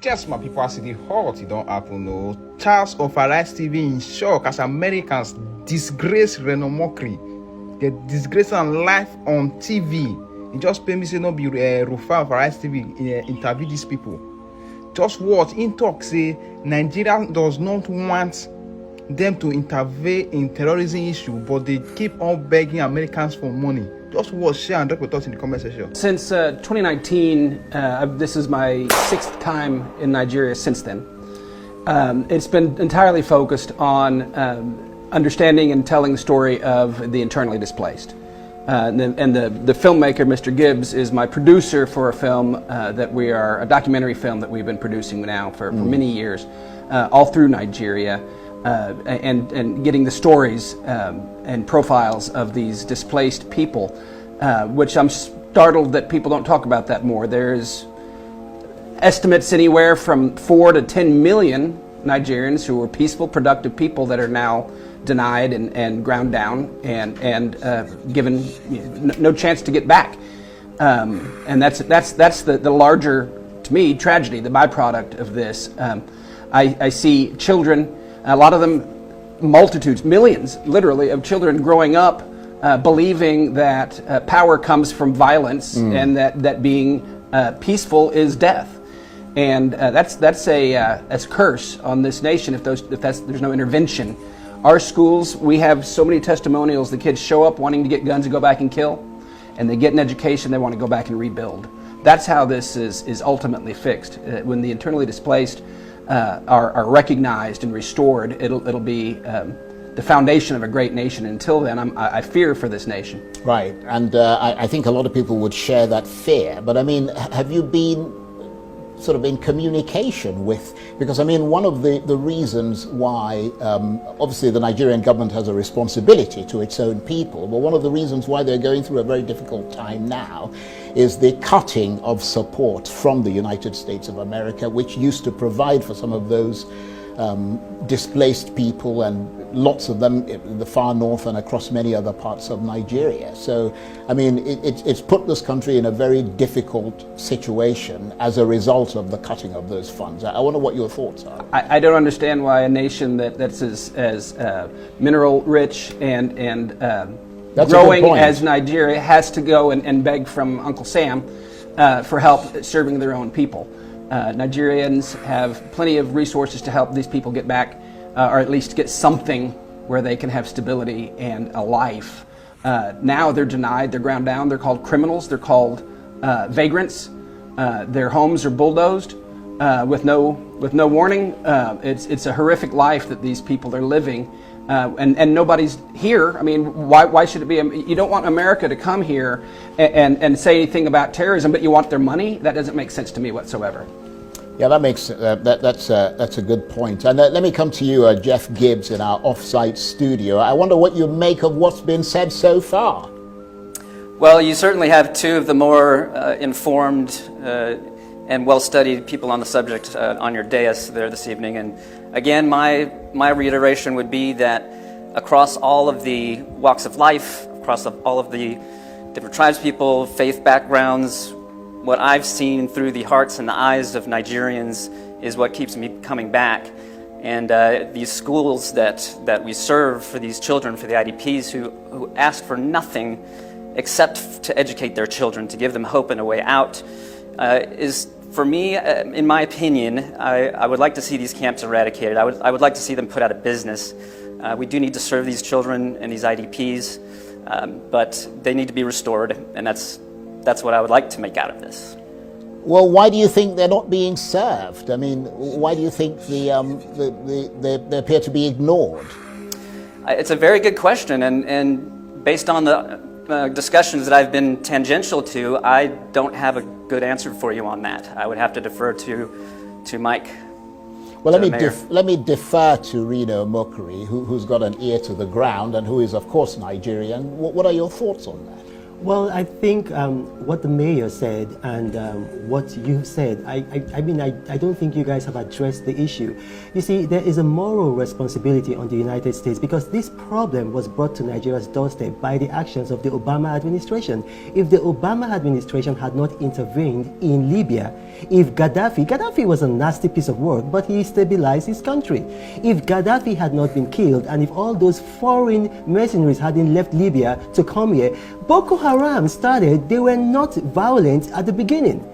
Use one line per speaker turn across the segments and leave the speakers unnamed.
Just my people as the hot, it don't happen, no. Charles of Arise TV in shock as Americans disgrace Reno Mockery. They disgrace and life on TV. It just pay me say no be Rufa of Arise TV interview these people. Just what in talk say Nigeria does not want them to intervene in terrorism issue, but they keep on begging Americans for money. Just watch, share, and talk with us in the comment section.
Since 2019, this is my 6th time in Nigeria since then. It's been entirely focused on understanding and telling the story of the internally displaced. And the filmmaker, Mr. Gibbs, is my producer for a film a documentary film that we've been producing now for many years, all through Nigeria. And getting the stories and profiles of these displaced people, which I'm startled that people don't talk about that more. There's estimates anywhere from 4 to 10 million Nigerians who were peaceful, productive people that are now denied and ground down and given no chance to get back. And that's the larger, to me, tragedy, the byproduct of this. I see children. A lot of them, multitudes, millions, literally, of children growing up believing that power comes from violence and that being peaceful is death, and that's a curse on this nation if there's no intervention. Our schools, we have so many testimonials. The kids show up wanting to get guns and go back and kill, and they get an education. They want to go back and rebuild. That's how this is ultimately fixed. When the internally displaced are recognized and restored, it'll be the foundation of a great nation. Until then, I fear for this nation.
Right, and I think a lot of people would share that fear. But I mean, have you been sort of in communication with, because I mean, one of the reasons why, obviously the Nigerian government has a responsibility to its own people, but one of the reasons why they're going through a very difficult time now is the cutting of support from the United States of America, which used to provide for some of those displaced people, and lots of them in the far north and across many other parts of Nigeria. So, I mean, it's put this country in a very difficult situation as a result of the cutting of those funds. I wonder what your thoughts are.
I don't understand why a nation that's as mineral rich and growing as Nigeria has to go and beg from Uncle Sam for help serving their own people. Nigerians have plenty of resources to help these people get back, or at least get something where they can have stability and a life. Now they're denied, they're ground down, they're called criminals, they're called vagrants. Their homes are bulldozed with no warning. It's a horrific life that these people are living. And nobody's here. I mean, why should it be? You don't want America to come here and say anything about terrorism, but you want their money? That doesn't make sense to me whatsoever.
Yeah, that makes that's a good point. And let me come to you, Jeff Gibbs, in our off-site studio. I wonder what you make of what's been said so far.
Well, you certainly have two of the more informed and well-studied people on the subject on your dais there this evening. And again, my reiteration would be that across all of the walks of life, across all of the different tribes people, faith backgrounds, what I've seen through the hearts and the eyes of Nigerians is what keeps me coming back. And these schools that we serve for these children, for the IDPs who ask for nothing except to educate their children, to give them hope and a way out, is, for me, in my opinion, I would like to see these camps eradicated. I would like to see them put out of business. We do need to serve these children and these IDPs, but they need to be restored, and that's what I would like to make out of this.
Well, why do you think they're not being served? I mean, why do you think they appear to be ignored?
It's a very good question, and based on the discussions that I've been tangential to, I don't have a good answer for you on that. I would have to defer to Mike.
Well, let me defer to Reno Mockery, who's got an ear to the ground and who is, of course, Nigerian. What are your thoughts on that?
Well, I think what the mayor said and what you said, I mean, I don't think you guys have addressed the issue. You see, there is a moral responsibility on the United States because this problem was brought to Nigeria's doorstep by the actions of the Obama administration. If the Obama administration had not intervened in Libya, if Gaddafi was a nasty piece of work, but he stabilized his country. If Gaddafi had not been killed and if all those foreign mercenaries hadn't left Libya to come here, Boko Haram started. They were not violent at the beginning.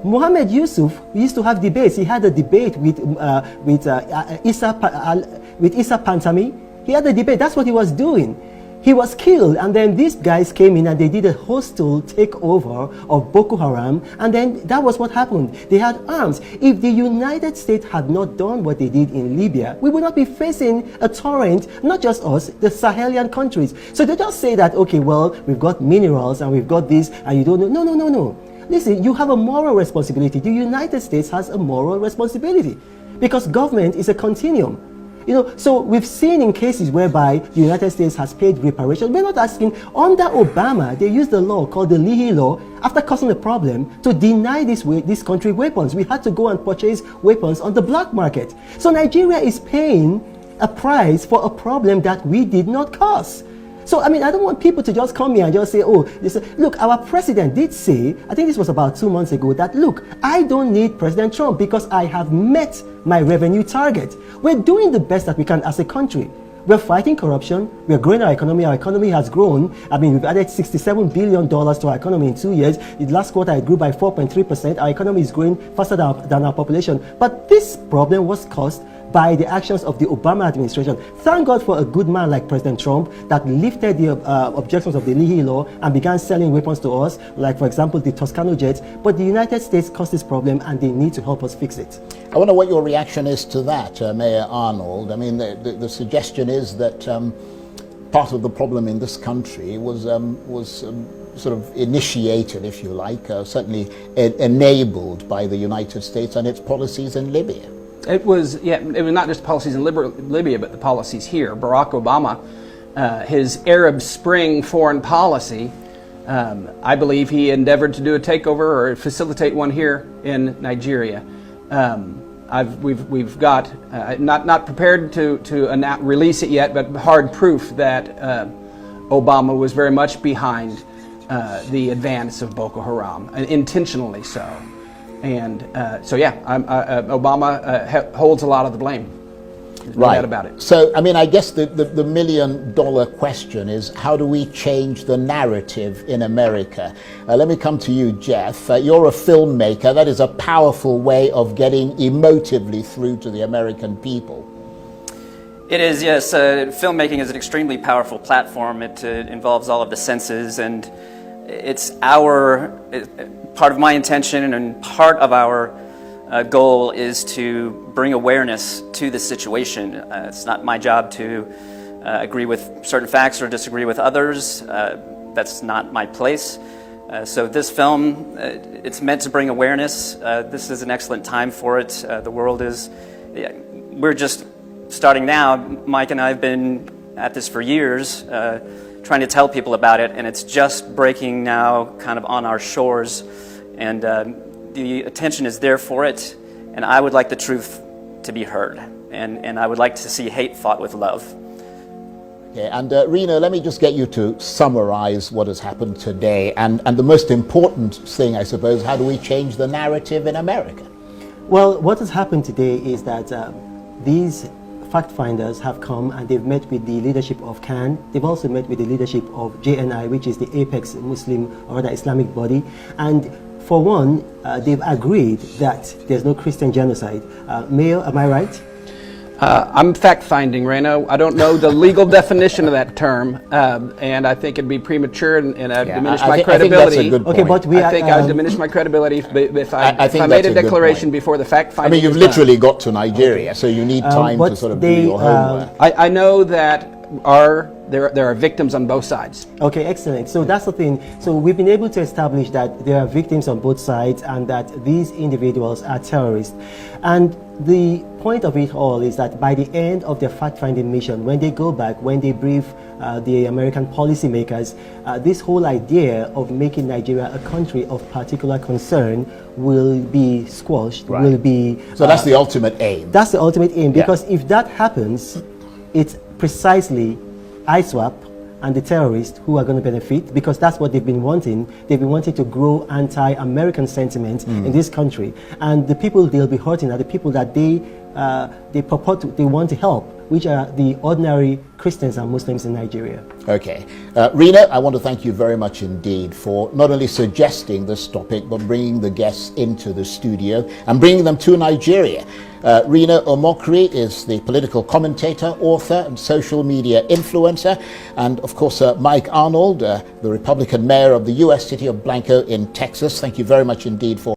Mohammed Yusuf used to have debates. He had a debate with Issa Pantami. He had a debate. That's what he was doing. He was killed, and then these guys came in and they did a hostile takeover of Boko Haram, and then that was what happened. They had arms. If the United States had not done what they did in Libya, we would not be facing a torrent, not just us, the Sahelian countries. So they just say that, okay, well, we've got minerals and we've got this, and you don't know. No, no, no, no. Listen, you have a moral responsibility. The United States has a moral responsibility because government is a continuum. You know, so we've seen in cases whereby the United States has paid reparations. We're not asking. Under Obama, they used a law called the Leahy Law after causing a problem to deny this country weapons. We had to go and purchase weapons on the black market. So Nigeria is paying a price for a problem that we did not cause. So, I mean, I don't want people to just come here and just say, oh, look, our president did say, I think this was about 2 months ago, that, look, I don't need President Trump because I have met my revenue target. We're doing the best that we can as a country. We're fighting corruption. We're growing our economy. Our economy has grown. I mean, we've added $67 billion to our economy in 2 years. In the last quarter, it grew by 4.3%. Our economy is growing faster than our population. But this problem was caused by the actions of the Obama administration. Thank God for a good man like President Trump that lifted the objections of the Leahy Law and began selling weapons to us, like, for example, the Toscano jets. But the United States caused this problem and they need to help us fix it.
I wonder what your reaction is to that, Mayor Arnold. I mean, the suggestion is that part of the problem in this country was sort of initiated, if you like, certainly enabled by the United States and its policies in Libya.
It was not just policies in Libya, but the policies here. Barack Obama, his Arab Spring foreign policy, I believe he endeavored to do a takeover or facilitate one here in Nigeria. We've got not prepared to release it yet, but hard proof that Obama was very much behind the advance of Boko Haram, and intentionally so. And Obama holds a lot of the blame. There's no doubt about it.
So, I mean, I guess the million-dollar question is, how do we change the narrative in America? Let me come to you, Jeff. You're a filmmaker. That is a powerful way of getting emotively through to the American people.
It is, yes. Filmmaking is an extremely powerful platform. It involves all of the senses, and it's part of my intention and part of our goal is to bring awareness to the situation. It's not my job to agree with certain facts or disagree with others. That's not my place. So this film, it's meant to bring awareness. This is an excellent time for it. The world is, we're just starting now. Mike and I have been at this for years, trying to tell people about it, and it's just breaking now kind of on our shores. And the attention is there for it, and I would like the truth to be heard, and I would like to see hate fought with love.
Okay, and Rena, let me just get you to summarize what has happened today, and the most important thing, I suppose, how do we change the narrative in America?
Well, what has happened today is that these fact finders have come and they've met with the leadership of CAN. They've also met with the leadership of JNI, which is the apex Muslim or rather Islamic body. And for one, they've agreed that there's no Christian genocide. Mayor, am I right?
I'm fact-finding, Reno. I don't know the legal definition of that term, and I think it'd be premature, and I've diminished my credibility.
I think that's a good point.
Okay, but
I think I've diminished my credibility if I made a declaration before the fact-finding.
I mean, you've literally got to Nigeria, so you need time to sort of do your homework.
I know that there are victims on both sides.
Okay, excellent. So that's the thing. So we've been able to establish that there are victims on both sides and that these individuals are terrorists. And the point of it all is that by the end of their fact-finding mission, when they go back, when they brief the American policymakers, this whole idea of making Nigeria a country of particular concern will be squashed,
Right.
will be...
So that's the ultimate aim.
That's the ultimate aim,
Yeah.
because if that happens, it's precisely ISWAP and the terrorists who are going to benefit, because that's what they've been wanting. They've been wanting to grow anti-American sentiment in this country. And the people they'll be hurting are the people that they want to help, which are the ordinary Christians and Muslims in Nigeria.
Okay. Rena, I want to thank you very much indeed for not only suggesting this topic, but bringing the guests into the studio and bringing them to Nigeria. Rena Omokri is the political commentator, author, and social media influencer. And of course, Mike Arnold, the Republican mayor of the U.S. city of Blanco in Texas. Thank you very much indeed for